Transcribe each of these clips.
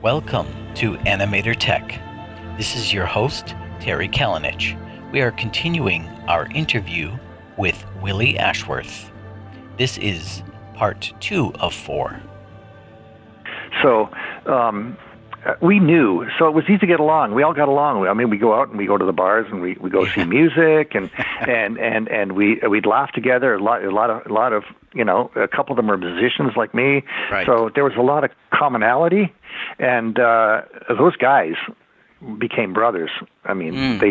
Welcome to Animator Tech. This is your host, Terry Kalinich. We are continuing our interview with Willy Ashworth. This is part 2 of 4. So we knew, so it was easy to get along. We all got along. I mean, we go out and we go to the bars and we go see music and we'd laugh together. A lot of a couple of them were musicians like me. Right. So there was a lot of commonality, and those guys became brothers. I mean, and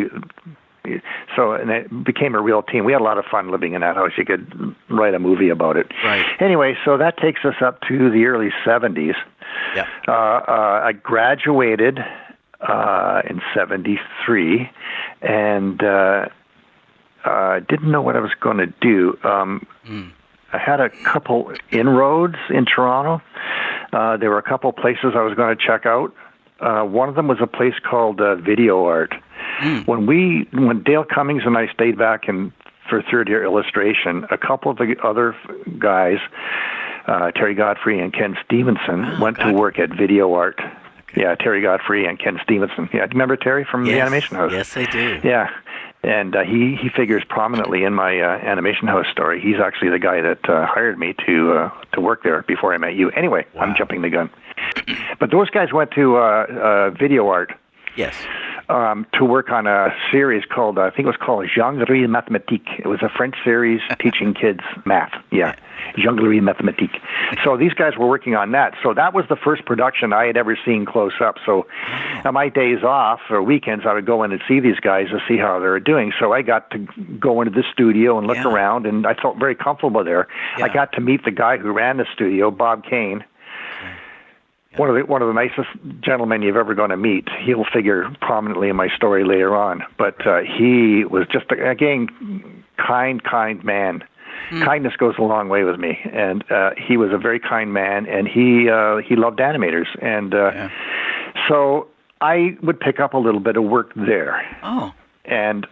it became a real team. We had a lot of fun living in that house. You could write a movie about it. Right. Anyway, so that takes us up to the early 70s. Yeah. I graduated in 73 and didn't know what I was going to do. I had a couple inroads in Toronto. There were a couple places I was going to check out. One of them was a place called Video Art. When Dale Cummings and I stayed back for third year illustration, a couple of the other guys, Terry Godfrey and Ken Stevenson, went to work at Video Art. Okay. Yeah, Terry Godfrey and Ken Stevenson. Yeah, do you remember Terry from the Animation House? Yes, I do. Yeah, and he figures prominently in my Animation House story. He's actually the guy that hired me to work there before I met you. Anyway, wow. I'm jumping the gun. But those guys went to Video Art. Yes. To work on a series called, I think it was called Jonglerie Mathématique. It was a French series teaching kids math. Yeah, Jonglerie Mathématique. So these guys were working on that. So that was the first production I had ever seen close up. So on my days off or weekends, I would go in and see these guys to see how they were doing. So I got to go into the studio and look around, and I felt very comfortable there. Yeah. I got to meet the guy who ran the studio, Bob Kane. One of the nicest gentlemen you're ever going to meet. He'll figure prominently in my story later on. But he was just, again, kind man. Kindness goes a long way with me. And he was a very kind man, and he loved animators. And so I would pick up a little bit of work there. Oh. And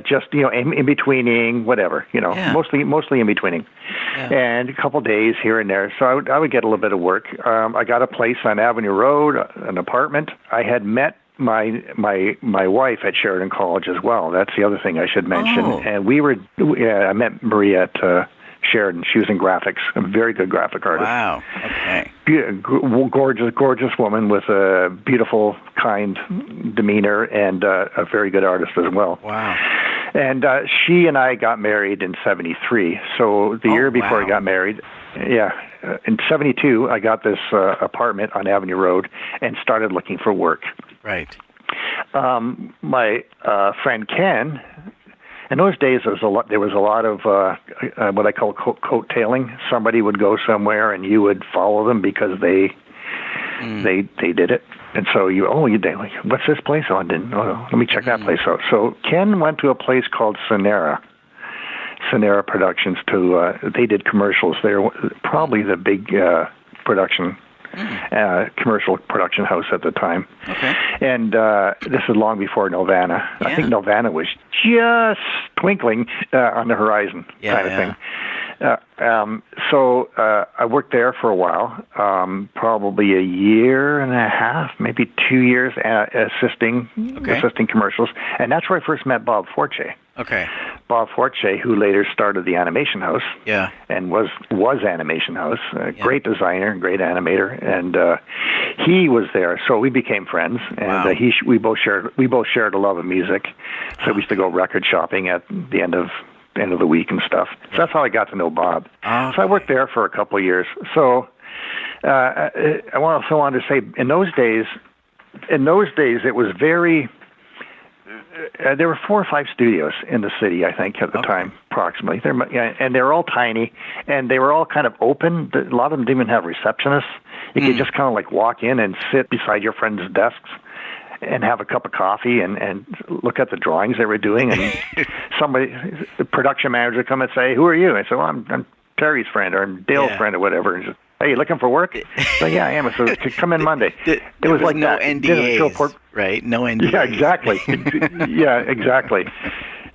just, in-betweening, whatever, mostly in-betweening. Yeah. And a couple days here and there. So I would get a little bit of work. I got a place on Avenue Road, an apartment. I had met my wife at Sheridan College as well. That's the other thing I should mention. Oh. And I met Maria at Sheridan. She was in graphics, a very good graphic artist. Wow. Okay. Gorgeous woman with a beautiful, kind demeanor, and a very good artist as well. Wow. And she and I got married in 73. So the year before I got married, in 72, I got this apartment on Avenue Road and started looking for work. Right. My friend Ken. In those days, there was a lot of what I call coattailing. Somebody would go somewhere, and you would follow them because they did it. And so what's this place? Oh, let me check that place out. So Ken went to a place called Sonera Productions. They did commercials. They're probably the big commercial production house at the time. Okay. And this is long before Nelvana. Yeah. I think Nelvana was just twinkling on the horizon, kind of thing. So I worked there for a while, probably a year and a half, maybe 2 years, assisting commercials. And that's where I first met Bob Fortier. Okay. Bob Fortier, who later started the Animation House, and was Animation House, great designer, great animator, and he was there. So we became friends, and we both shared a love of music. So we used to go record shopping at the end of the week and stuff. So that's how I got to know Bob. Okay. So I worked there for a couple of years. So I also wanted to say, in those days, it was very. There were 4 or 5 studios in the city, I think, at the time, approximately. And they were all tiny, and they were all kind of open. A lot of them didn't even have receptionists. You could just kind of like walk in and sit beside your friends' desks and have a cup of coffee and look at the drawings they were doing. And the production manager, would come and say, "Who are you?" I said, "Well, I'm Terry's friend or I'm Dale's friend or whatever." And just, "Hey, you looking for work?" So yeah, I am. So come in Monday. It was like no NDAs, right? No NDAs. Yeah, exactly. Yeah, exactly.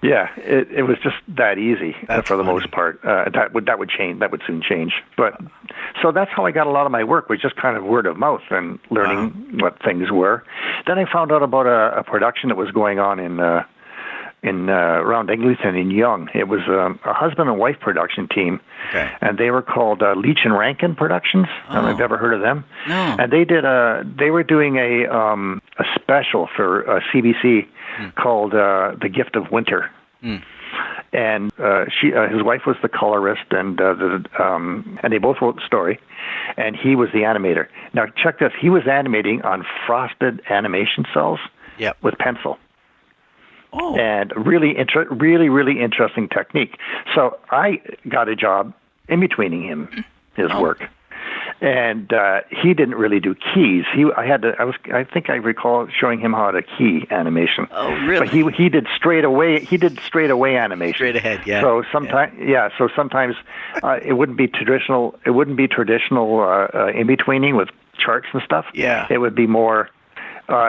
Yeah, it was just that easy for the most part. That would change. That would soon change. But so that's how I got a lot of my work, was just kind of word of mouth and learning what things were. Then I found out about a production that was going on in around Eglinton in Young. It was a husband and wife production team, and they were called Leach and Rankin Productions. I don't know if you've ever heard of them. No. And they were doing a special for CBC called The Gift of Winter. And his wife was the colorist, and they both wrote the story, and he was the animator. Now check this: he was animating on frosted animation cells with pencil. Oh. And really interesting technique. So I got a job in-betweening his work, and he didn't really do keys. I think I recall showing him how to key animation. Oh, really? But he did straight away. He did straight away animation. Straight ahead, yeah. So sometimes it wouldn't be traditional. It wouldn't be traditional in-betweening with charts and stuff. Yeah. It would be more.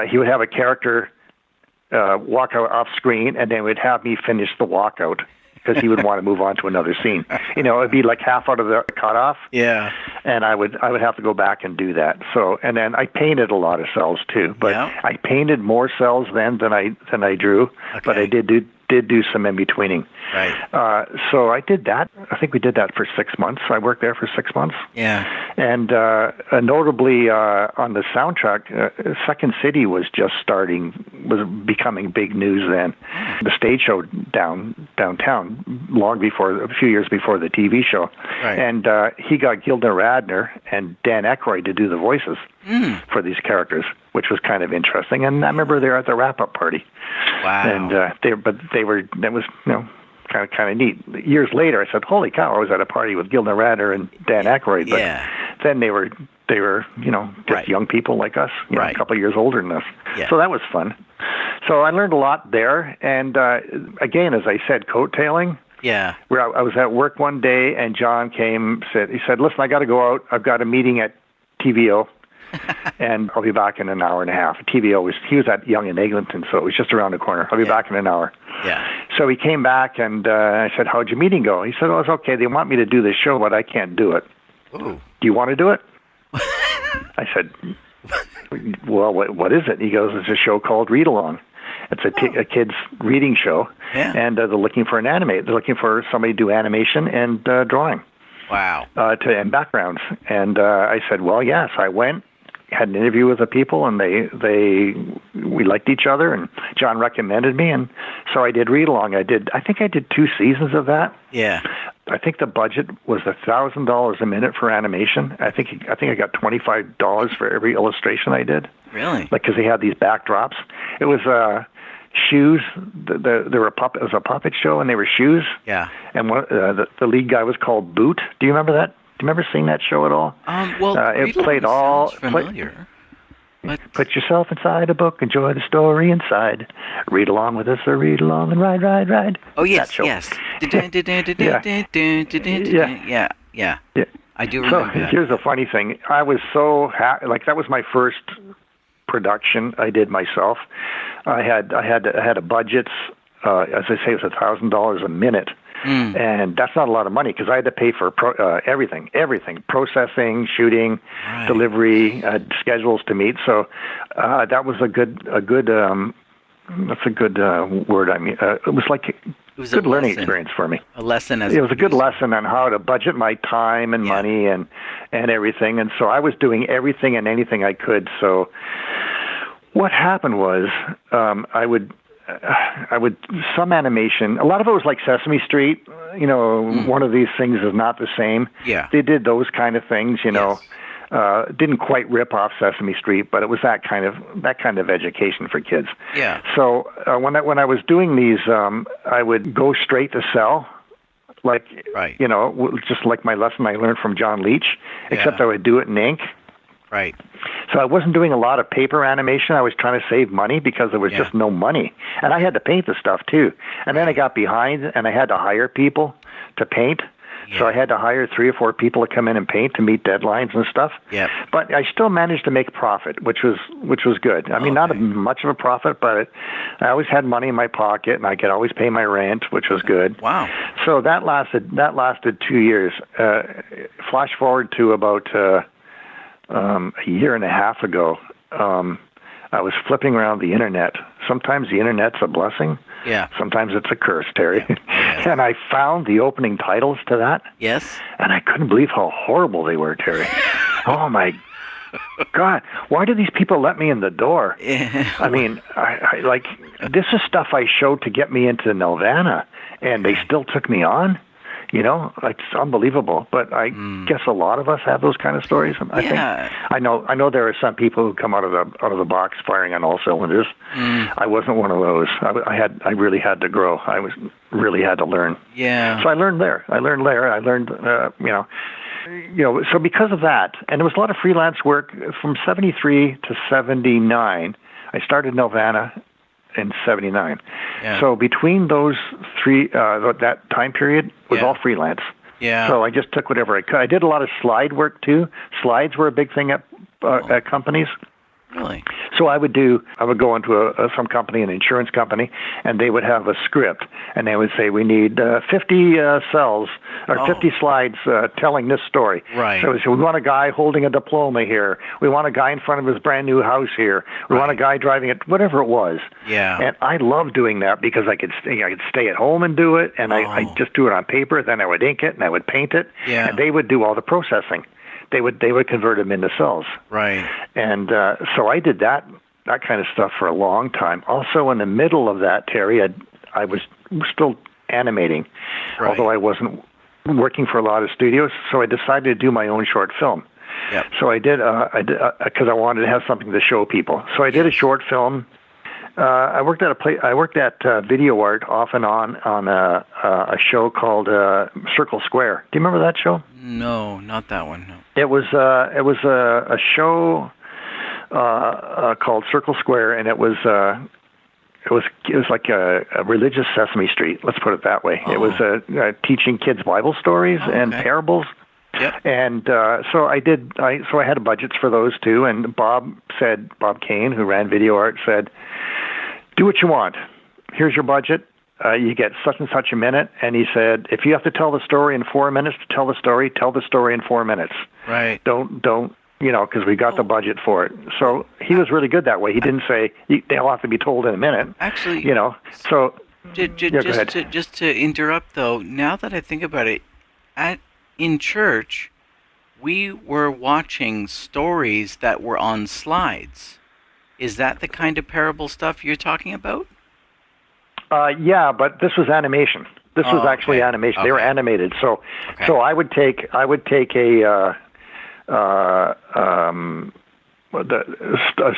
He would have a character walk out off screen, and then would have me finish the walkout because he would want to move on to another scene. It'd be like half out of the cutoff. Yeah. And I would have to go back and do that. So, and then I painted a lot of cells too, but I painted more cells then than I drew, but I did do some in-betweening. Right. So I did that. I think we did that for 6 months. I worked there for 6 months. Yeah. And notably on the soundtrack, Second City was becoming big news then. The stage show downtown, a few years before the TV show. Right. And he got Gilda Radner and Dan Aykroyd to do the voices for these characters, which was kind of interesting. And I remember they were at the wrap-up party. Wow. And that was kind of neat. Years later, I said, "Holy cow! I was at a party with Gilda Radner and Dan Aykroyd." But then they were just young people like us, a couple of years older than us. Yeah. So that was fun. So I learned a lot there. And again, as I said, coattailing. Yeah. Where I was at work one day, and John he said, "Listen, I got to go out. I've got a meeting at TVO." And I'll be back in an hour and a half. TVO he was at Yonge and Eglinton, so it was just around the corner. I'll be back in an hour. Yeah. So he came back, and I said, "How'd your meeting go?" He said, "Oh, it's okay. They want me to do this show, but I can't do it." Ooh. "Do you want to do it?" I said, "Well, what is it?" He goes, "It's a show called Readalong. It's a kid's reading show, and they're looking for an animator. They're looking for somebody to do animation and drawing." Wow. And backgrounds. And I said, "Well, yes." I went, had an interview with the people, and we liked each other, and John recommended me, and so I did Readalong. I think I did 2 seasons of that. Yeah. I think the budget was $1,000 a minute for animation. I think I got $25 for every illustration I did. Really? Because they had these backdrops. It was shoes. There were it was a puppet show, and they were shoes. Yeah. And the lead guy was called Boot. Do you remember that? Do you remember seeing that show at all? Well, it played all familiar. Put yourself inside a book, enjoy the story inside. Read along with us, or read along and ride. Oh yes, that show. yes. Yeah. I do remember that. Here's a funny thing. I was so happy. Like, that was my first production I did myself. I had a budget. As I say, it was $1,000 a minute. And that's not a lot of money, because I had to pay for everything, processing, shooting, delivery, schedules to meet. So that was a good that's a good word. I mean, it was a good learning experience for me. A lesson it was a good lesson on how to budget my time and money and everything. And so I was doing everything and anything I could. So what happened was I would some animation. A lot of it was like Sesame Street. One of these things is not the same. Yeah. They did those kind of things. Didn't quite rip off Sesame Street, but it was that kind of education for kids. Yeah. So when I was doing these, I would go straight to cell. Just like my lesson I learned from John Leach, except I would do it in ink. Right. So I wasn't doing a lot of paper animation. I was trying to save money because there was just no money. And I had to paint the stuff too. And then I got behind, and I had to hire people to paint. Yeah. So I had to hire 3 or 4 people to come in and paint to meet deadlines and stuff. Yeah. But I still managed to make profit, which was good. I mean, not much of a profit, but I always had money in my pocket, and I could always pay my rent, which was good. Wow. So that lasted 2 years. Flash forward to about a year and a half ago. I was flipping around the internet. Sometimes the internet's a blessing. Yeah. Sometimes it's a curse, Terry. Yeah. And I found the opening titles to that. Yes. And I couldn't believe how horrible they were, Terry. Oh, my God. Why do these people let me in the door? I mean, I like, this is stuff I showed to get me into Nelvana, and they still took me on. You know, it's unbelievable. But I guess a lot of us have those kind of stories. I think. I know there are some people who come out of the box firing on all cylinders. I wasn't one of those. I really had to grow. Really had to learn. Yeah. So I learned there. I learned, so because of that, and there was a lot of freelance work from 73 to 79. I started Nelvana in 79. Yeah. So between those 3, that time period was all freelance. Yeah. So I just took whatever I could. I did a lot of slide work too. Slides were a big thing at companies. Really? So I would go into some company, an insurance company, and they would have a script, and they would say, we need 50 cells or 50 slides telling this story. Right. So we want a guy holding a diploma here. We want a guy in front of his brand new house here. We want a guy driving it, whatever it was. Yeah. And I loved doing that because I could stay at home and do it, and I just do it on paper. Then I would ink it and I would paint it, and they would do all the processing. They would convert them into cells. Right. And so I did that kind of stuff for a long time. Also, in the middle of that, Terry, I was still animating, although I wasn't working for a lot of studios. So I decided to do my own short film. Yep. So I did because I wanted to have something to show people. So I did a short film. I worked at Video Art off and on a show called Circle Square. Do you remember that show? No, not that one. No. It was a show called Circle Square, and it was like a religious Sesame Street. Let's put it that way. It was teaching kids Bible stories and parables. Yep. And so I had budgets for those too. And Bob Kane, who ran Video Art, said, do what you want. Here's your budget. You get such and such a minute. And he said, if you have to tell the story in 4 minutes to tell the story in 4 minutes. Right. Don't, because we got the budget for it. So he was really good that way. He didn't say, they'll have to be told in a minute. Actually, so. Just to interrupt, though, now that I think about it, in church, we were watching stories that were on slides. Is that the kind of parable stuff you're talking about? Yeah, but this was animation. This was actually animation. They were animated. So I would take a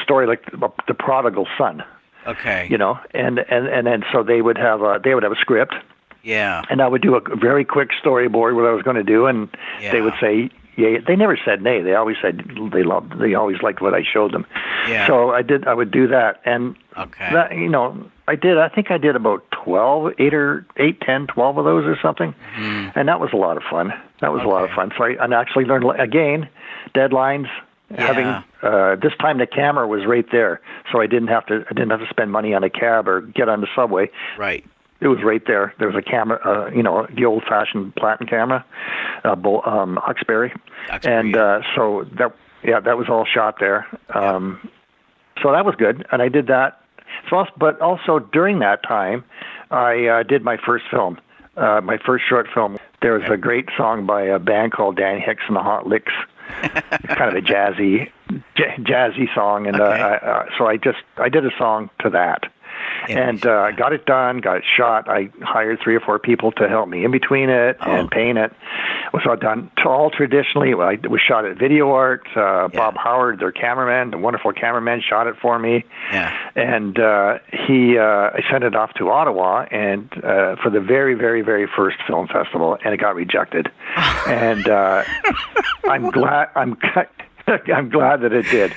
story like the prodigal son. Okay. And then so they would have a script. Yeah. And I would do a very quick storyboard what I was going to do, and they would say, yeah. They never said nay. They always said they always liked what I showed them. Yeah. So I would do that, and that, I think I did about 8, 10, 12 of those or something, and that was a lot of fun. That was a lot of fun. So I actually learned again deadlines. Yeah. Having this time the camera was right there, so I didn't have to spend money on a cab or get on the subway. Right. It was right there. There was a camera, the old-fashioned Platin camera, Uxbury, and so that was all shot there. So that was good, and I did that. But also during that time, I did my first film, my first short film. There was a great song by a band called Dan Hicks and the Hot Licks. It's kind of a jazzy song, and so I did a song to that. And got it done, got it shot. I hired 3 or 4 people to help me in between it and paint it. It was all done all traditionally. It was shot at Video Art. Bob Howard, their cameraman, the wonderful cameraman, shot it for me. Yeah. And I sent it off to Ottawa and for the very, very, very first film festival, and it got rejected. And I'm glad. I'm glad that it did,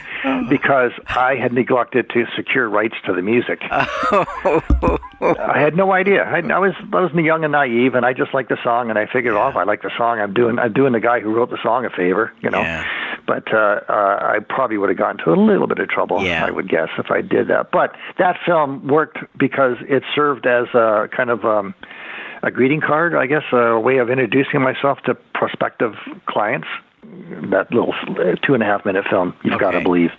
because I had neglected to secure rights to the music. I had no idea. I was young and naive, and I just liked the song, and I figured, if I like the song, I'm doing the guy who wrote the song a favor, Yeah. But I probably would have gotten into a little bit of trouble, I would guess, if I did that. But that film worked because it served as a kind of a greeting card, I guess, a way of introducing myself to prospective clients. That little 2.5-minute film, you've got to believe.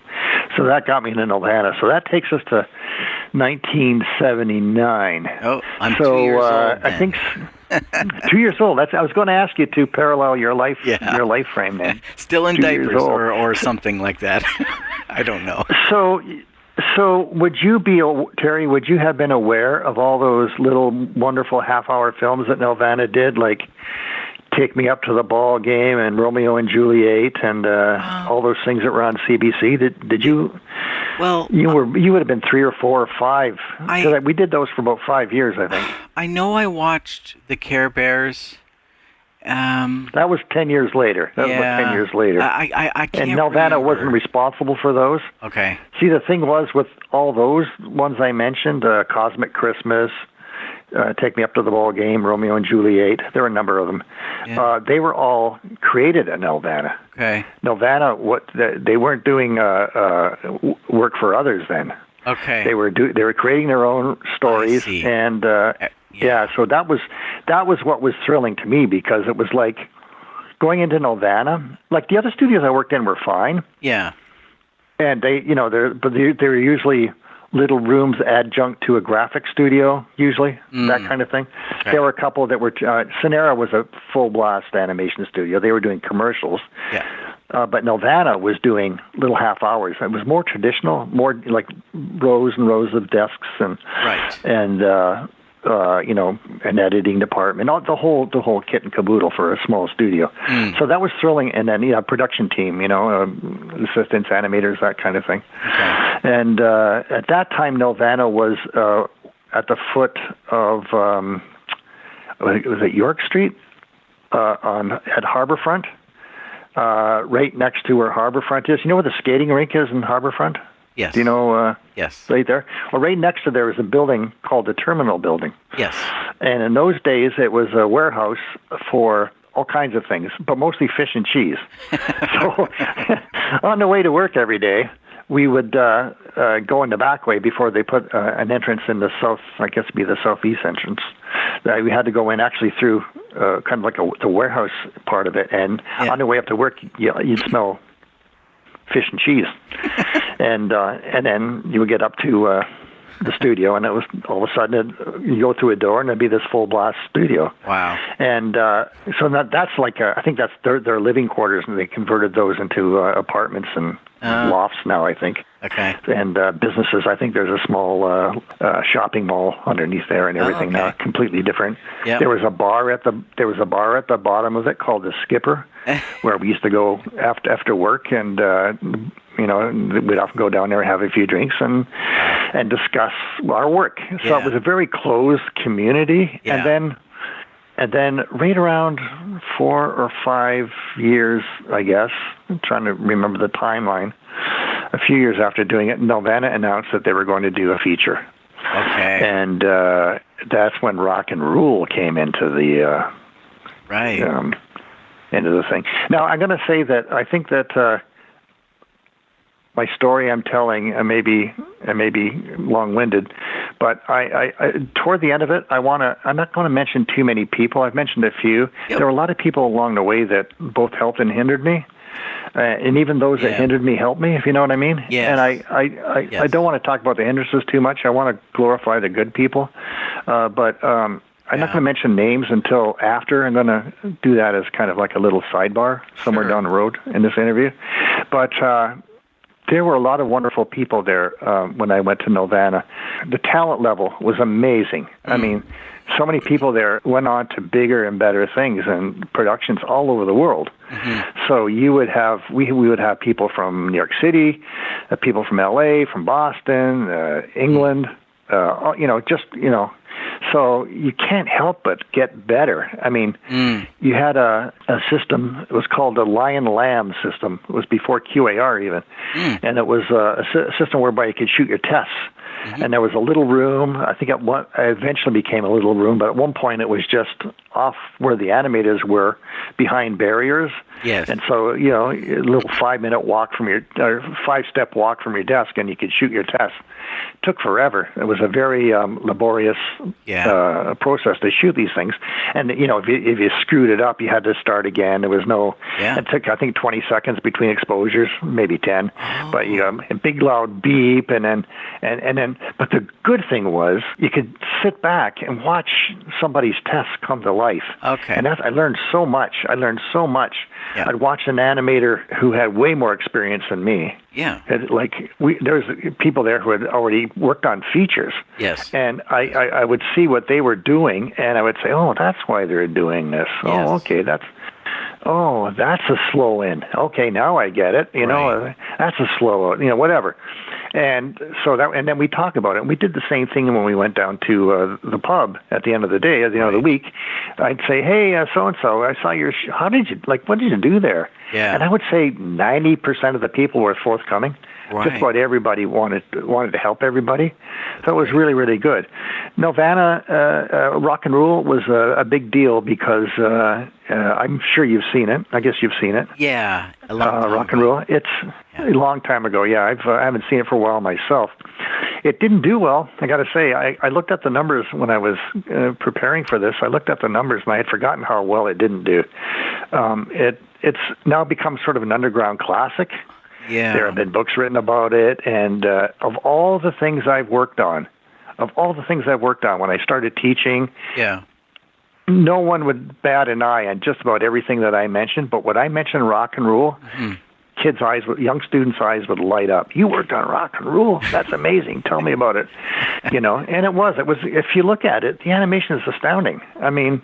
So that got me into Nelvana. So that takes us to 1979. Oh, I'm 2 years old then. I think 2 years old. I was going to ask you to parallel your life frame, man. Still in diapers or something like that. I don't know. So would you be, Terry, would you have been aware of all those little wonderful half-hour films that Nelvana did, like Take Me Up to the Ball Game and Romeo and Juliet and all those things that were on CBC? Did you? Well, you would have been 3 or 4 or 5. We did those for about 5 years, I think. I know I watched the Care Bears. That was 10 years later. I can't And Nelvana wasn't responsible for those. Okay. See, the thing was with all those ones I mentioned, Cosmic Christmas, Take Me Up to the Ball Game, Romeo and Juliet, there were a number of them. Yeah. They were all created at Nelvana. Okay. Nelvana, they weren't doing work for others then. Okay. They were creating their own stories, and so that was what was thrilling to me, because it was like going into Nelvana. Like the other studios I worked in were fine. Yeah. And they were usually little rooms adjunct to a graphic studio, usually, that kind of thing. Okay. There were a couple that were, Sonera was a full-blast animation studio. They were doing commercials. Yeah. But Nelvana was doing little half hours. It was more traditional, more like rows and rows of desks and an editing department, the whole kit and caboodle for a small studio. So that was thrilling. And then production team, assistants, animators, that kind of thing. Okay. And at that time, Nelvana was at the foot of was it York Street at Harborfront, right next to where Harborfront is. You know where the skating rink is in Harborfront? Yes. Do you know? Yes. Right there. Well, right next to there is a building called the Terminal Building. Yes. And in those days, it was a warehouse for all kinds of things, but mostly fish and cheese. So on the way to work every day, we would go in the back way before they put an entrance in the south, I guess it'd be the southeast entrance. We had to go in actually through kind of like the warehouse part of it. And on the way up to work, you'd smell fish and cheese. And then you would get up to the studio, and it was all of a sudden you go through a door, and it'd be this full blast studio. Wow! And so that's like I think that's their living quarters, and they converted those into apartments and lofts now, I think. Okay. And businesses. I think there's a small shopping mall underneath there and everything now, completely different. Yep. There was a bar at the bottom of it called the Skipper, where we used to go after work, and we'd often go down there and have a few drinks and discuss our work. So it was a very closed community. Yeah. And then right around 4 or 5 years, I guess, I'm trying to remember the timeline, a few years after doing it, Nelvana announced that they were going to do a feature. Okay. And that's when Rock and Rule came into the into the thing. Now, I'm going to say that I think that my story I'm telling may be long-winded, but I toward the end of it, I'm not going to mention too many people. I've mentioned a few. Yep. There were a lot of people along the way that both helped and hindered me. And even those that hindered me helped me, if you know what I mean. Yes. And I don't want to talk about the hindrances too much. I want to glorify the good people. But I'm not going to mention names until after. I'm going to do that as kind of like a little sidebar somewhere down the road in this interview. But there were a lot of wonderful people there when I went to Nelvana. The talent level was amazing. I mean, so many people there went on to bigger and better things and productions all over the world. So you would have, we would have people from New York City, people from LA, from Boston, England, So you can't help but get better. I mean, you had a system, it was called the Lion Lamb system. It was before QAR even. And it was a system whereby you could shoot your tests. And there was a little room. I think it eventually became a little room, but at one point it was just off where the animators were, behind barriers. Yes. And so, a little 5-minute walk from or 5-step walk from your desk, and you could shoot your test. It took forever. It was a very laborious process to shoot these things. And, if you screwed it up, you had to start again. There was no, it took, I think, 20 seconds between exposures, maybe 10. Oh. But, a big loud beep, and then, but the good thing was you could sit back and watch somebody's tests come to life. Okay. And I learned so much. Yeah. I'd watch an animator who had way more experience than me. Yeah. There's people there who had already worked on features. Yes. And I would see what they were doing, and I would say, oh, that's why they're doing this. Yes. Oh, okay, that's a slow in. Okay, now I get it. That's a slow out. Whatever. And so and then we talk about it. And we did the same thing when we went down to the pub at the end of the day, at the end of the week. I'd say, hey, so-and-so, I saw your, what did you do there? Yeah. And I would say 90% of the people were forthcoming. Right. Just about everybody wanted to help everybody. So it was really, really good. Nelvana Rock and Roll was a big deal because I'm sure you've seen it. I guess you've seen it. Yeah, a long time Rock and Roll. It's a long time ago. Yeah, I haven't seen it for a while myself. It didn't do well. I got to say, I looked at the numbers when I was preparing for this. I looked at the numbers and I had forgotten how well it didn't do. It's now become sort of an underground classic. Yeah. There have been books written about it, and of all the things I've worked on, when I started teaching, no one would bat an eye on just about everything that I mentioned. But when I mentioned rock and roll, young students' eyes would light up. You worked on rock and roll? That's amazing. Tell me about it. And it was. If you look at it, the animation is astounding. I mean,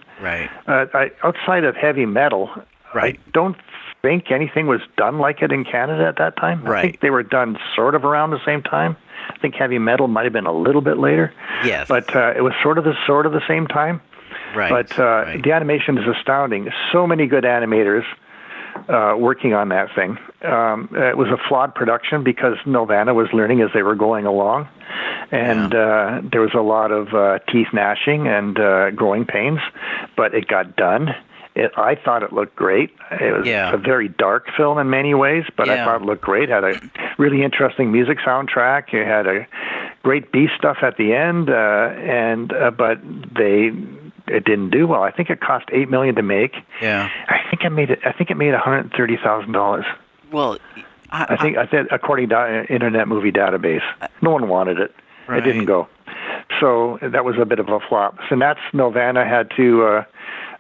outside of heavy metal, I don't think anything was done like it in Canada at that time. I think they were done sort of around the same time. I think heavy metal might have been a little bit later. Yes. But it was sort of the same time. Right. But the animation is astounding. So many good animators working on that thing. It was a flawed production because Nelvana was learning as they were going along. And there was a lot of teeth gnashing and growing pains. But it got done. I thought it looked great. It was a very dark film in many ways, but I thought it looked great. It had a really interesting music soundtrack. It had a great beast stuff at the end, but it didn't do well. I think it cost $8 million to make. Yeah. I think it made $130,000. Well, I think according to Internet Movie Database, no one wanted it. Right. It didn't go. So that was a bit of a flop. So that's Nelvana had to.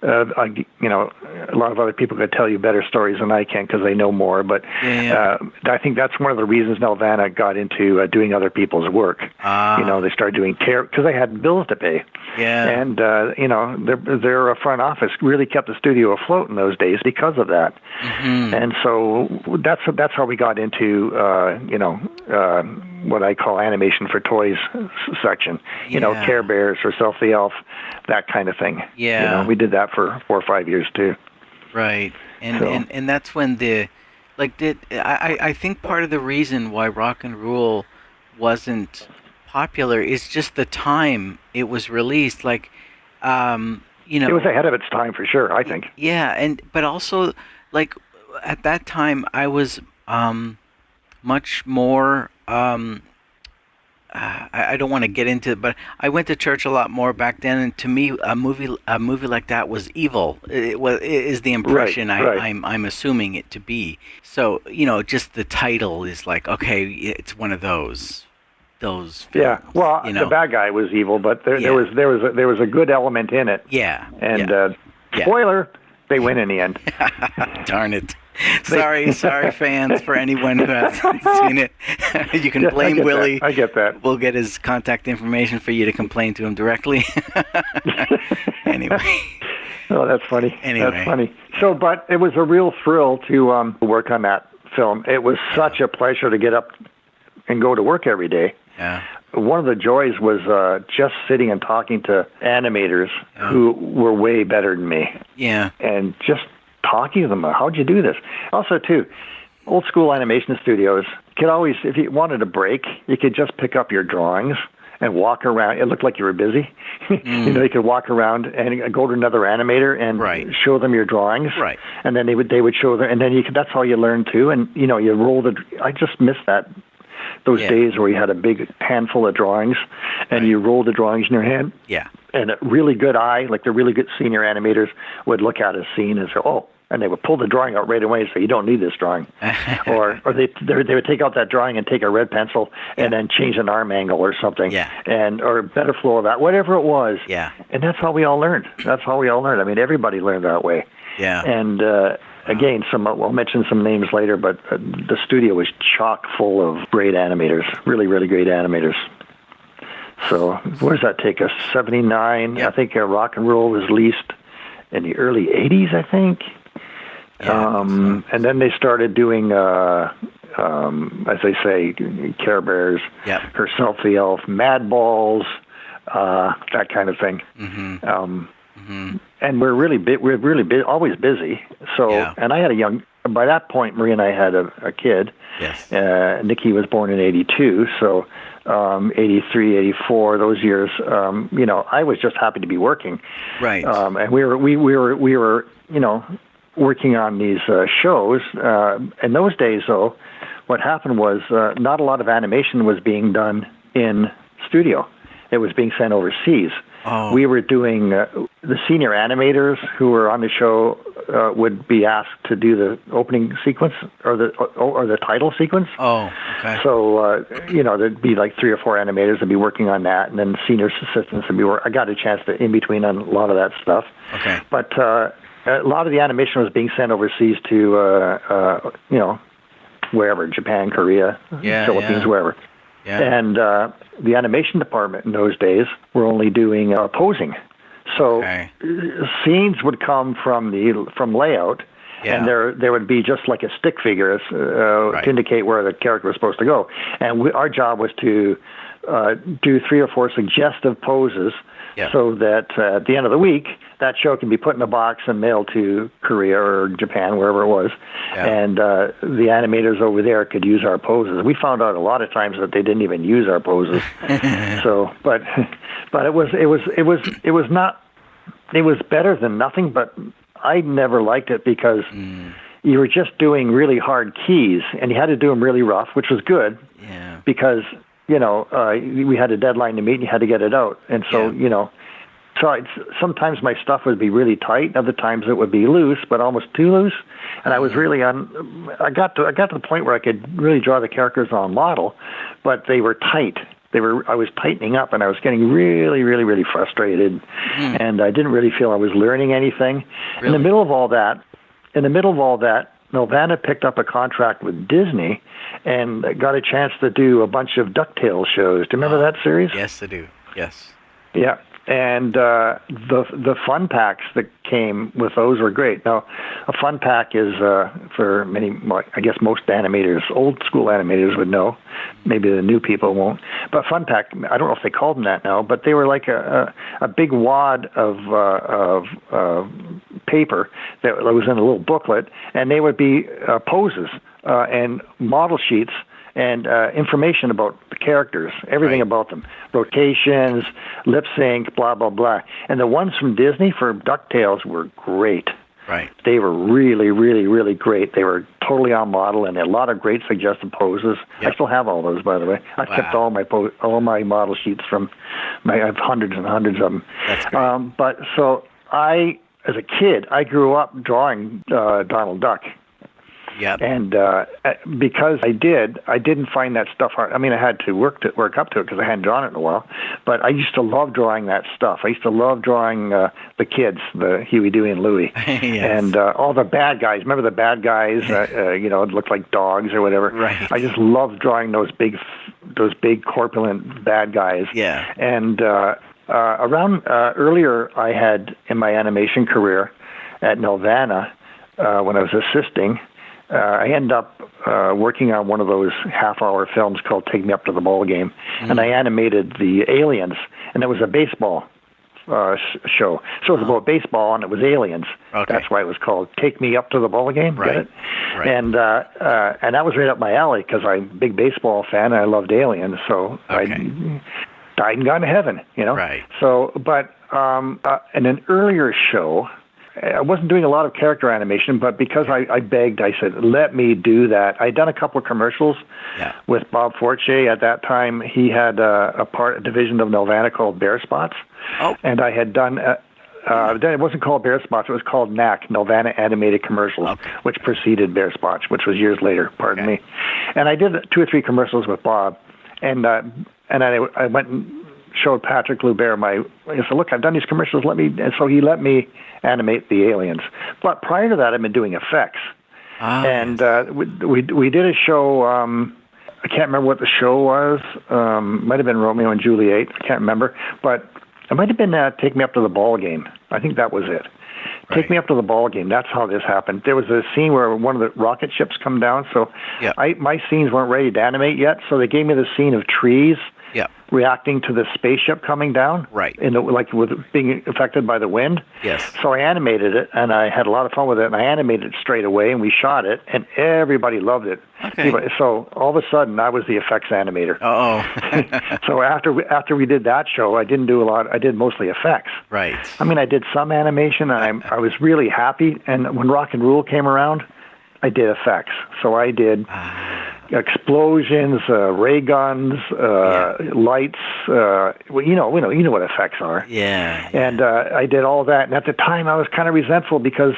A lot of other people could tell you better stories than I can because they know more. But I think that's one of the reasons Nelvana got into doing other people's work. They started doing care because they had bills to pay. Yeah. And their front office really kept the studio afloat in those days because of that. Mm-hmm. And so that's how we got into what I call animation for toys section. Care Bears or Self the Elf, that kind of thing. Yeah. We did that for 4 or 5 years too. Right. And that's when I think part of the reason why rock and roll wasn't popular is just the time it was released. It was ahead of its time for sure, I think. Yeah, but also at that time I was much more I don't want to get into it, but I went to church a lot more back then, and to me, a movie like that was evil. It is the impression I'm assuming it to be. So just the title is like, okay, it's one of those films. Yeah. Well, the bad guy was evil, but there was a good element in it. Yeah. And spoiler, they win in the end. Darn it. Sorry, fans, for anyone who hasn't seen it. You can blame Willy. I get that. We'll get his contact information for you to complain to him directly. Anyway. Oh, that's funny. Anyway. That's funny. So, but it was a real thrill to work on that film. It was such a pleasure to get up and go to work every day. Yeah. one of the joys was just sitting and talking to animators who were way better than me. Yeah. And just talking to them, how'd you do this? Also, too, old school animation studios could always, if you wanted a break, you could just pick up your drawings and walk around. It looked like you were busy. You could walk around and go to another animator and show them your drawings. Right. And then they would show them, and then that's how you learn too. And you roll I just miss those days where you had a big handful of drawings and you rolled the drawings in your hand. Yeah. And a really good eye, like the really good senior animators, would look at a scene and say, "Oh," and they would pull the drawing out right away and say, "You don't need this drawing." or they would take out that drawing and take a red pencil and then change an arm angle or something. Yeah. Or better flow of that, whatever it was. Yeah. And that's how we all learned. I mean, everybody learned that way. Yeah. And again, we'll mention some names later, but the studio was chock full of great animators, really, really great animators. So where does that take us? 79. Yep. I think Rock and Roll was leased in the early 80s, I think. Yeah, and then they started doing, as they say, Care Bears, Herself the Elf, Mad Balls, that kind of thing. And we're really always busy. So, and I had by that point, Marie and I had a kid. Yes. Nikki was born in 82, so 83, 84, those years, I was just happy to be working. Right. And we were, working on these shows. In those days, though, what happened was not a lot of animation was being done in studio. It was being sent overseas. Oh. We were doing the senior animators who were on the show would be asked to do the opening sequence or the title sequence. Oh, okay. So there'd be like 3 or 4 animators that'd be working on that, and then senior assistants would be. I got a chance to in between on a lot of that stuff. Okay. But a lot of the animation was being sent overseas to wherever, Japan, Korea, Philippines, wherever. Yeah. And the animation department in those days were only doing posing. So scenes would come from layout, and there would be just like a stick figure to indicate where the character was supposed to go. And our job was to do 3 or 4 suggestive poses so that at the end of the week, that show can be put in a box and mailed to Korea or Japan, wherever it was. Yeah. And the animators over there could use our poses. We found out a lot of times that they didn't even use our poses. So, but it was better than nothing, but I never liked it because you were just doing really hard keys, and you had to do them really rough, which was good because, we had a deadline to meet and you had to get it out. And so, so sometimes my stuff would be really tight. Other times it would be loose, but almost too loose. And I was really I got to the point where I could really draw the characters on model, but they were tight. I was tightening up, and I was getting really, really, really frustrated. And I didn't really feel I was learning anything. Really? In the middle of all that, Nelvana picked up a contract with Disney and got a chance to do a bunch of DuckTales shows. Do you remember that series? Yes, I do. Yes. Yeah. And the fun packs that came with those were great. Now, a fun pack is for I guess most animators, old school animators would know. Maybe the new people won't. But fun pack, I don't know if they called them that now, but they were like a big wad of paper that was in a little booklet, and they would be poses and model sheets and information about the characters, everything about them, rotations, lip sync, blah, blah, blah. And the ones from Disney for DuckTales were great. Right. They were really, really, really great. They were totally on model, and a lot of great suggested poses. Yep. I still have all those, by the way. I've kept all my model sheets I have hundreds and hundreds of them. That's great. But so as a kid, I grew up drawing Donald Duck. Yep. And because I didn't find that stuff hard. I mean, I had to work up to it because I hadn't drawn it in a while. But I used to love drawing that stuff. I used to love drawing the kids, the Huey, Dewey, and Louie, and all the bad guys. Remember the bad guys? It looked like dogs or whatever. Right. I just loved drawing those big corpulent bad guys. Yeah. And around earlier, I had in my animation career at Nelvana when I was assisting. I ended up working on one of those half-hour films called Take Me Up to the Ballgame, and I animated the aliens, and it was a baseball show. So it was about baseball, and it was aliens. Okay. That's why it was called Take Me Up to the Ballgame. Right. Get it? Right. And that was right up my alley because I'm a big baseball fan, and I loved aliens. So I died and gone to heaven, Right. So, but in an earlier show, I wasn't doing a lot of character animation, but because I begged, I said, let me do that. I'd done a couple of commercials with Bob Fortier. At that time, he had a division of Nelvana called Bear Spots. Oh. And I had done, then it wasn't called Bear Spots, it was called NAC, Nelvana Animated Commercials, which preceded Bear Spots, which was years later, pardon me. And I did 2 or 3 commercials with Bob, and I went and showed Patrick Loubert I said, look, I've done these commercials, and so he let me animate the aliens. But prior to that, I've been doing effects. And we did a show, I can't remember what the show was, might have been Romeo and Juliet, I can't remember, but it might have been Take Me Up to the Ballgame. I think that was it. Right. Take Me Up to the Ballgame. That's how this happened. There was a scene where one of the rocket ships come down, so my scenes weren't ready to animate yet, so they gave me the scene of trees reacting to the spaceship coming down, right? Like with being affected by the wind. Yes. So I animated it, and I had a lot of fun with it, and I animated it straight away, and we shot it, and everybody loved it. Okay. So all of a sudden, I was the effects animator. Uh-oh. So after we did that show, I didn't do a lot. I did mostly effects. Right. I mean, I did some animation, and I was really happy. And when Rock and Roll came around, I did effects. So I did explosions, ray guns, lights. You know what effects are. Yeah. And I did all that. And at the time, I was kind of resentful because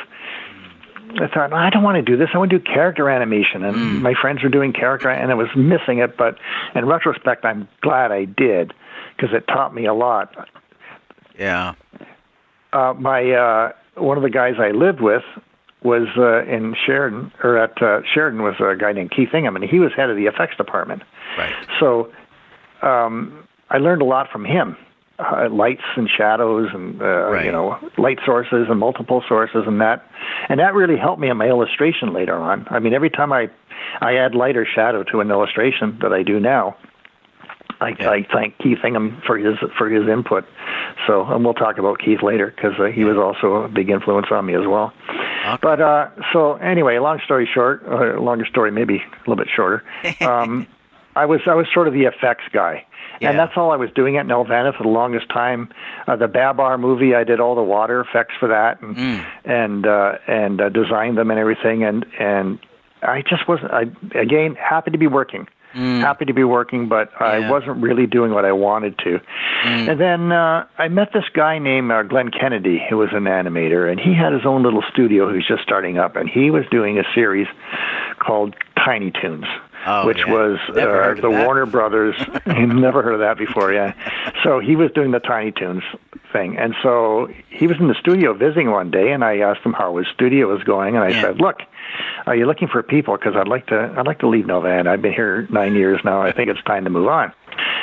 I thought, I don't want to do this. I want to do character animation. And my friends were doing character, and I was missing it. But in retrospect, I'm glad I did because it taught me a lot. Yeah. One of the guys I lived with was in SHeridan, or at SHeridan was a guy named Keith Ingham, and he was head of the effects department. Right. So I learned a lot from him, lights and shadows, and light sources and multiple sources, and that really helped me in my illustration later on. I mean, every time I add light or shadow to an illustration that I do now, I thank Keith Ingham for his input. So, and we'll talk about Keith later because he was also a big influence on me as well. Okay. But so anyway, long story short, longer story maybe a little bit shorter. I was sort of the effects guy, and that's all I was doing at Nelvana for the longest time. The Babar movie, I did all the water effects for that, and designed them and everything. And I just wasn't. Again, happy to be working. Happy to be working, but I wasn't really doing what I wanted to. And then I met this guy named Glenn Kennedy, who was an animator, and he had his own little studio. He was just starting up, and he was doing a series called Tiny Toons, which was the Warner Brothers. Never heard of that before, So he was doing the Tiny Toons thing, and so he was in the studio visiting one day, and I asked him how his studio was going, and I said, "Look, are you looking for people? Because I'd like to leave Nelvana. I've been here 9 years now. I think it's time to move on."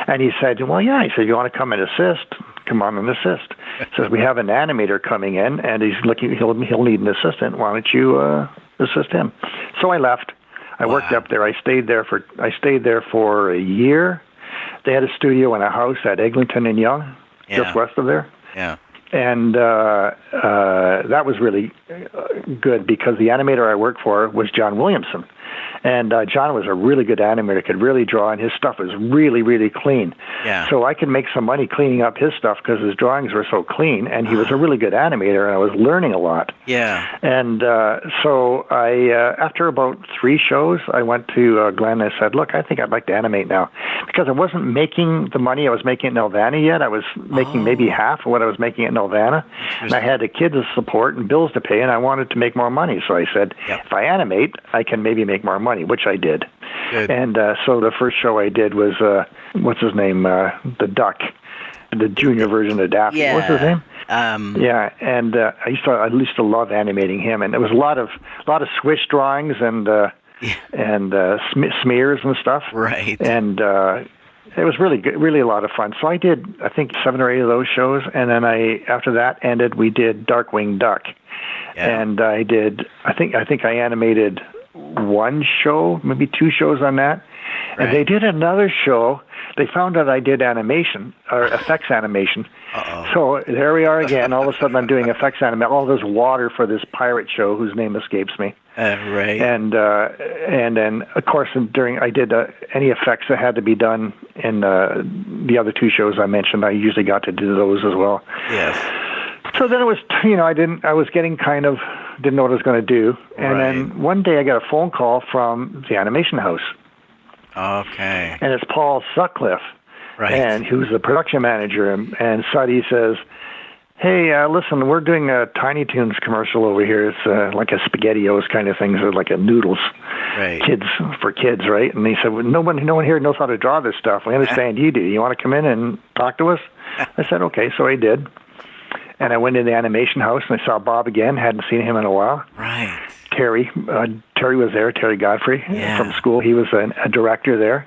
And he said, "Well, yeah." He said, "You want to come and assist? Come on and assist." He says, "We have an animator coming in, and he's looking. He'll need an assistant. Why don't you assist him?" So I left. I worked up there. I stayed there for a year. They had a studio and a house at Eglinton and Yonge, just west of there. Yeah. And that was really good because the animator I worked for was John Williamson. And John was a really good animator, could really draw, and his stuff was really, really clean. Yeah. So I could make some money cleaning up his stuff because his drawings were so clean, and he was a really good animator, and I was learning a lot. Yeah. And so I, after about 3 shows, I went to Glenn and I said, "Look, I think I'd like to animate now." Because I wasn't making the money I was making at Nelvana yet. I was making maybe half of what I was making at Nelvana. And I had the kids to support and bills to pay, and I wanted to make more money. So I said, if I animate, I can maybe make more money, which I did. Good. And so the first show I did was, what's his name? The Duck, the junior version of Daffy. Yeah. What's his name? Yeah, and I used to love animating him, and it was a lot of swish drawings and smears and stuff. Right. And it was really good, really a lot of fun. So I did, I think, 7 or 8 of those shows, and then after that ended, we did Darkwing Duck, and I think I animated one show, maybe two shows on that. Right. And they did another show. They found out I did animation, or effects animation. Uh-oh. So there we are again. All of a sudden I'm doing effects animation. All this water for this pirate show whose name escapes me. Right. And then, of course, I did any effects that had to be done in the other two shows I mentioned. I usually got to do those as well. Yes. So then it was, I was getting kind of, didn't know what I was going to do. And then one day I got a phone call from the animation house. Okay. And it's Paul Sutcliffe. Right. And who's the production manager. And Suddy says, hey, listen, we're doing a Tiny Toons commercial over here. It's like a SpaghettiOs kind of thing, so like a noodles. Right. For kids, right? And he said, well, no one here knows how to draw this stuff. We understand you do. You want to come in and talk to us? I said, okay. So I did. And I went in the animation house, and I saw Bob again. Hadn't seen him in a while. Right. Terry was there, Terry Godfrey from school. He was a director there.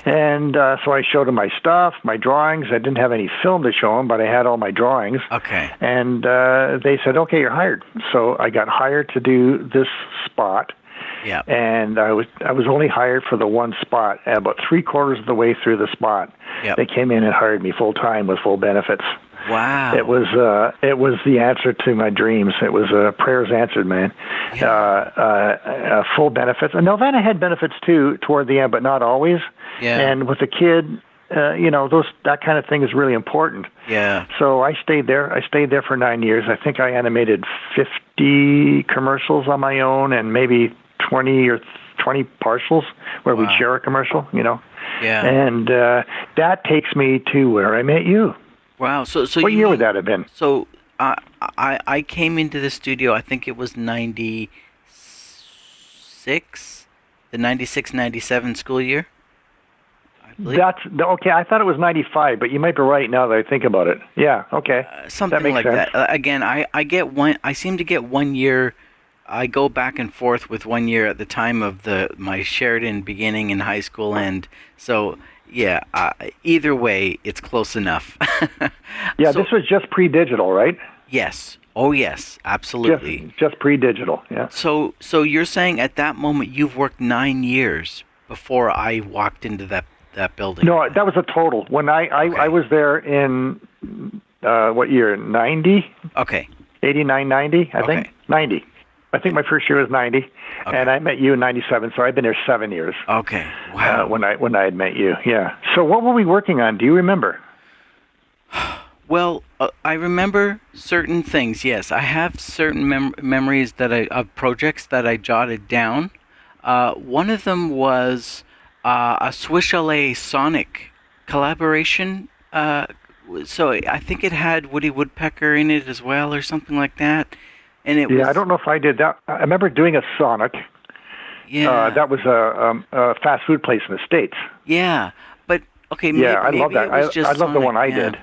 And so I showed him my stuff, my drawings. I didn't have any film to show him, but I had all my drawings. Okay. And they said, okay, you're hired. So I got hired to do this spot. Yeah. And I was only hired for the one spot. And about 3/4 of the way through the spot, they came in and hired me full-time with full benefits. Wow. It was the answer to my dreams. It was prayers answered, man. Yeah. Full benefits. And Nelvana had benefits too toward the end, but not always. Yeah. And with a kid, that kind of thing is really important. Yeah. So I stayed there. I stayed there for 9 years. I think I animated 50 commercials on my own, and maybe 20 partials where we'd share a commercial. Yeah. And that takes me to where I met you. Wow. So what year would that have been? So I came into the studio, I think it was 96, the 96-97 school year. That's okay. I thought it was 95, but you might be right now that I think about it. Yeah. Okay. Something that makes like sense. that. Again, I get one. I seem to get 1 year. I go back and forth with 1 year at the time of my SHeridan beginning in high school end. So yeah, either way, it's close enough. Yeah, so, this was just pre-digital, right? Yes. Oh yes, absolutely. Just pre-digital. Yeah. So you're saying at that moment you've worked 9 years before I walked into that building? No, that was a total. When I was there in what year? 90? Okay. 89, 90, I think. 90. I think my first year was 90, and I met you in 97, so I've been there 7 years. Okay. Wow. When I had met you, yeah. So what were we working on? Do you remember? Well, I remember certain things, yes. I have certain memories of projects that I jotted down. One of them was a Swiss Chalet Sonic collaboration. So I think it had Woody Woodpecker in it as well, or something like that. And it was, I don't know if I did that. I remember doing a Sonic. Yeah. That was a fast food place in the States. Yeah, but okay. Yeah, I love that. I love the one I did.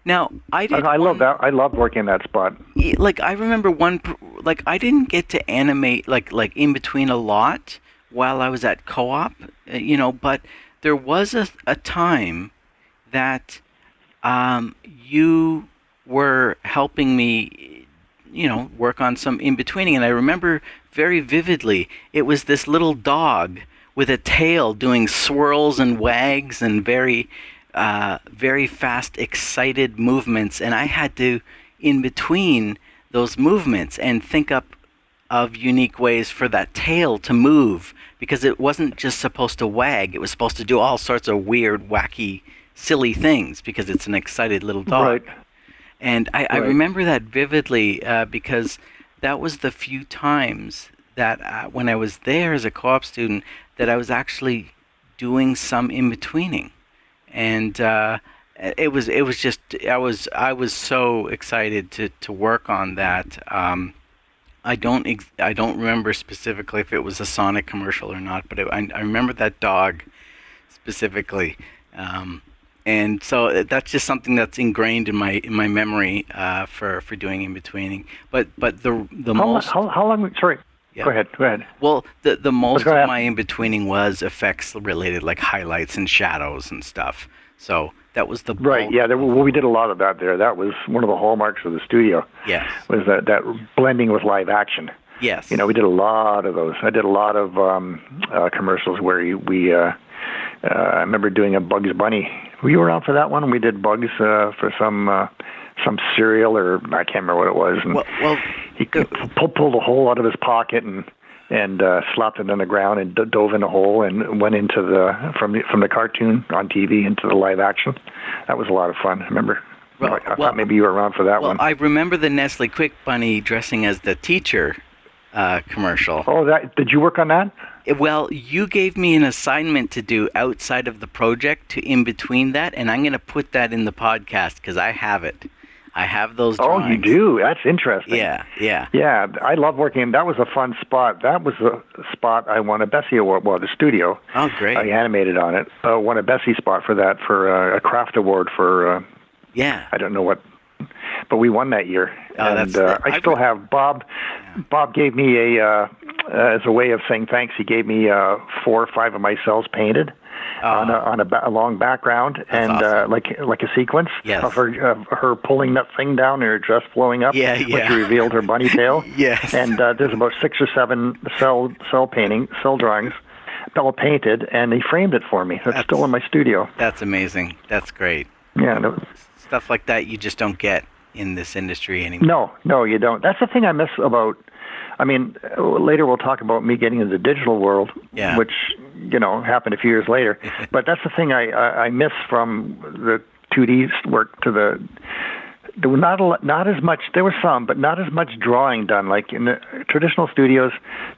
Now I did. I love that. I loved working in that spot. Like I remember I didn't get to animate like in between a lot while I was at co-op, but there was a time that you were helping me, work on some in-betweening, and I remember very vividly, it was this little dog with a tail doing swirls and wags and very fast, excited movements, and I had to, in between those movements, and think up of unique ways for that tail to move, because it wasn't just supposed to wag, it was supposed to do all sorts of weird, wacky, silly things, because it's an excited little dog. Right. And I remember that vividly because that was the few times that when I was there as a co-op student that I was actually doing some in-betweening. And it was just I was so excited to work on that. I don't remember specifically if it was a Sonic commercial or not, but I remember that dog specifically. And so that's just something that's ingrained in my memory for doing in-betweening. But the most... How long... Sorry. Yeah. Go ahead. Well, the most of my in-betweening was effects related, like highlights and shadows and stuff. So that was the... Right, yeah. We did a lot of that there. That was one of the hallmarks of the studio. Yes. Was that blending with live action. Yes. We did a lot of those. I did a lot of commercials where I remember doing a Bugs Bunny. Were you around for that one? We did Bugs for some cereal, or I can't remember what it was. And he pulled a hole out of his pocket and slapped it on the ground and dove in a hole and went into from the cartoon on TV into the live action. That was a lot of fun. I remember. I thought maybe you were around for that one. I remember the Nestle Quik Bunny dressing as the teacher commercial. Oh, did you work on that? Well, you gave me an assignment to do outside of the project to in between that, and I'm going to put that in the podcast because I have it. I have those drawings. Oh, you do? That's interesting. Yeah. Yeah, I love working. That was a fun spot. That was the spot I won a Bessie Award. Well, the studio. Oh, great. I animated on it. Won a Bessie spot for that, for a craft award for, I don't know what, but we won that year. And I still have Bob. Yeah. Bob gave me as a way of saying thanks, he gave me 4 or 5 of my cells painted. On a long background. That's and awesome. Like a sequence of her pulling that thing down and her dress flowing up, which revealed her bunny tail. Yes. And there's about 6 or 7 cell drawings, all painted, and he framed it for me. That's still in my studio. That's amazing. That's great. Yeah. Stuff like that you just don't get in this industry anymore. No, you don't. That's the thing I miss about. I mean, later we'll talk about me getting into the digital world, which, happened a few years later. But that's the thing I miss from the 2D work to there was not as much, there was some, but not as much drawing done. Like in the traditional studios,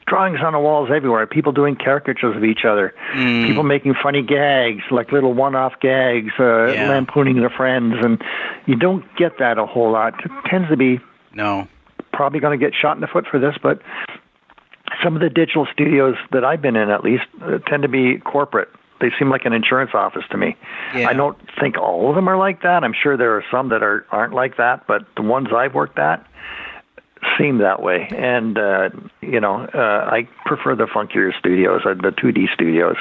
drawings on the walls everywhere, people doing caricatures of each other, people making funny gags, like little one-off gags, lampooning their friends, and you don't get that a whole lot. It tends to be... No. Probably going to get shot in the foot for this, but some of the digital studios that I've been in, at least, tend to be corporate. They seem like an insurance office to me. Yeah. I don't think all of them are like that. I'm sure there are some that aren't like that, but the ones I've worked at seem that way. And, I prefer the funkier studios, the 2D studios.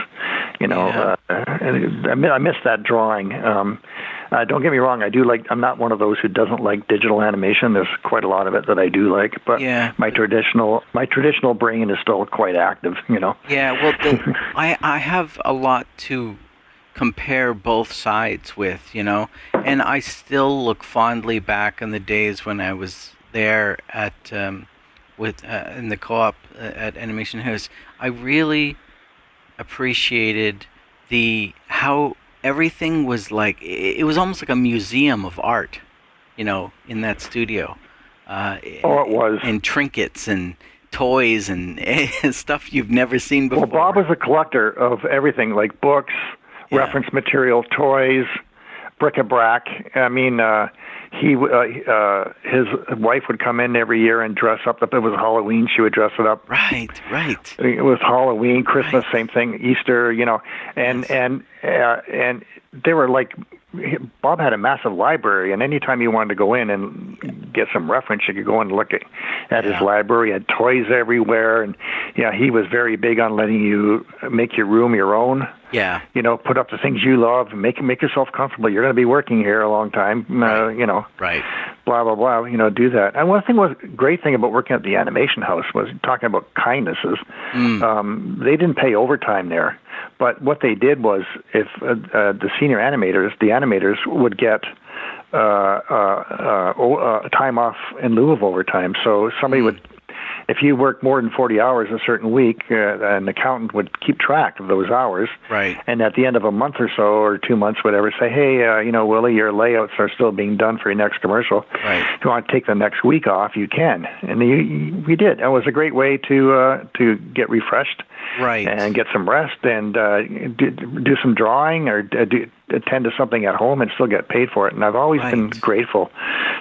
I miss that drawing. Don't get me wrong, I'm not one of those who doesn't like digital animation. There's quite a lot of it that I do like, but my traditional brain is still quite active, Yeah, well, I have a lot to compare both sides with, and I still look fondly back on the days when I was there at in the co-op at Animation House. I really appreciated how everything was like, it was almost like a museum of art, in that studio. It was. And trinkets and toys and stuff you've never seen before. Well, Bob was a collector of everything, like books, reference material, toys, bric-a-brac. I mean, his wife would come in every year and dress up. If it was Halloween, she would dress it up. Right. It was Halloween, Christmas, same thing, Easter, and they were like, Bob had a massive library, and anytime you wanted to go in and get some reference, you could go and look at his library. He had toys everywhere, and he was very big on letting you make your room your own. Yeah. Put up the things you love, and make yourself comfortable. You're going to be working here a long time. Right. Blah blah blah. Do that. And one thing great thing about working at the animation house was talking about kindnesses. They didn't pay overtime there, but what they did was if the senior animators, the animators would get time off in lieu of overtime. So somebody would. If you work more than 40 hours a certain week, an accountant would keep track of those hours. Right. And at the end of a month or so, or 2 months, whatever, say, hey, Willy, your layouts are still being done for your next commercial. Right. If you want to take the next week off, you can. And we did. It was a great way to get refreshed. Right. And get some rest and do some drawing or attend to something at home and still get paid for it. And I've always been grateful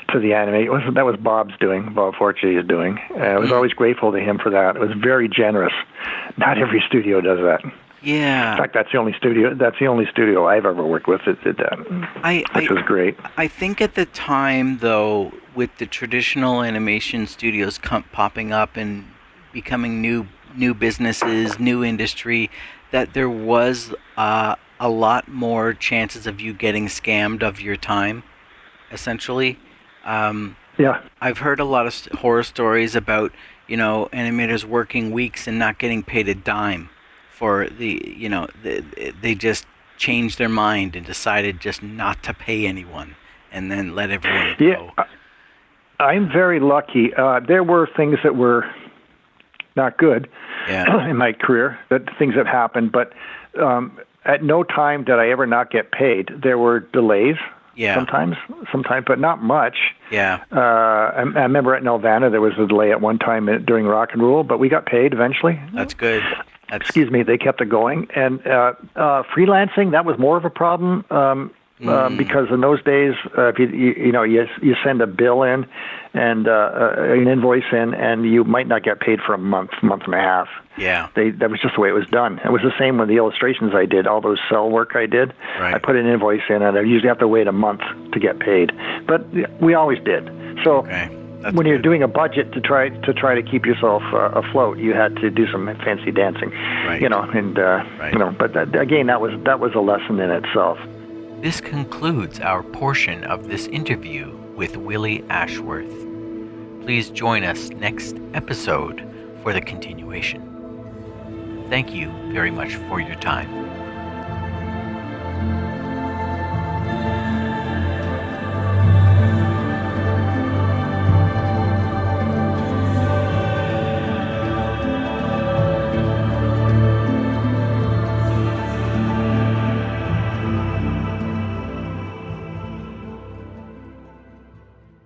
to the animator. That was Bob's doing, Bob Fortier's doing. I was always grateful to him for that. It was very generous. Not every studio does that. Yeah. In fact, that's the only studio I've ever worked with that did that, which was great. I think at the time, though, with the traditional animation studios popping up and becoming new businesses, new industry, that there was a lot more chances of you getting scammed of your time, essentially. Yeah. I've heard a lot of horror stories about animators working weeks and not getting paid a dime for they just changed their mind and decided just not to pay anyone and then let everyone go. I'm very lucky. There were things that were not good in my career, things that happened, but at no time did I ever not get paid. There were delays. Yeah. Sometimes, but not much. Yeah. I remember at Nelvana there was a delay at one time during Rock and Roll, but we got paid eventually. That's good. Excuse me, they kept it going. And freelancing, that was more of a problem because in those days, if you send a bill in and an invoice in, and you might not get paid for a month and a half. Yeah. That was just the way it was done. It was the same with the illustrations I did, all those cell work I did. Right. I put an invoice in, and I usually have to wait a month to get paid. But we always did. So when you're doing a budget to try to keep yourself afloat, you had to do some fancy dancing. Right. But again, that was a lesson in itself. This concludes our portion of this interview with Willy Ashworth. Please join us next episode for the continuation. Thank you very much for your time.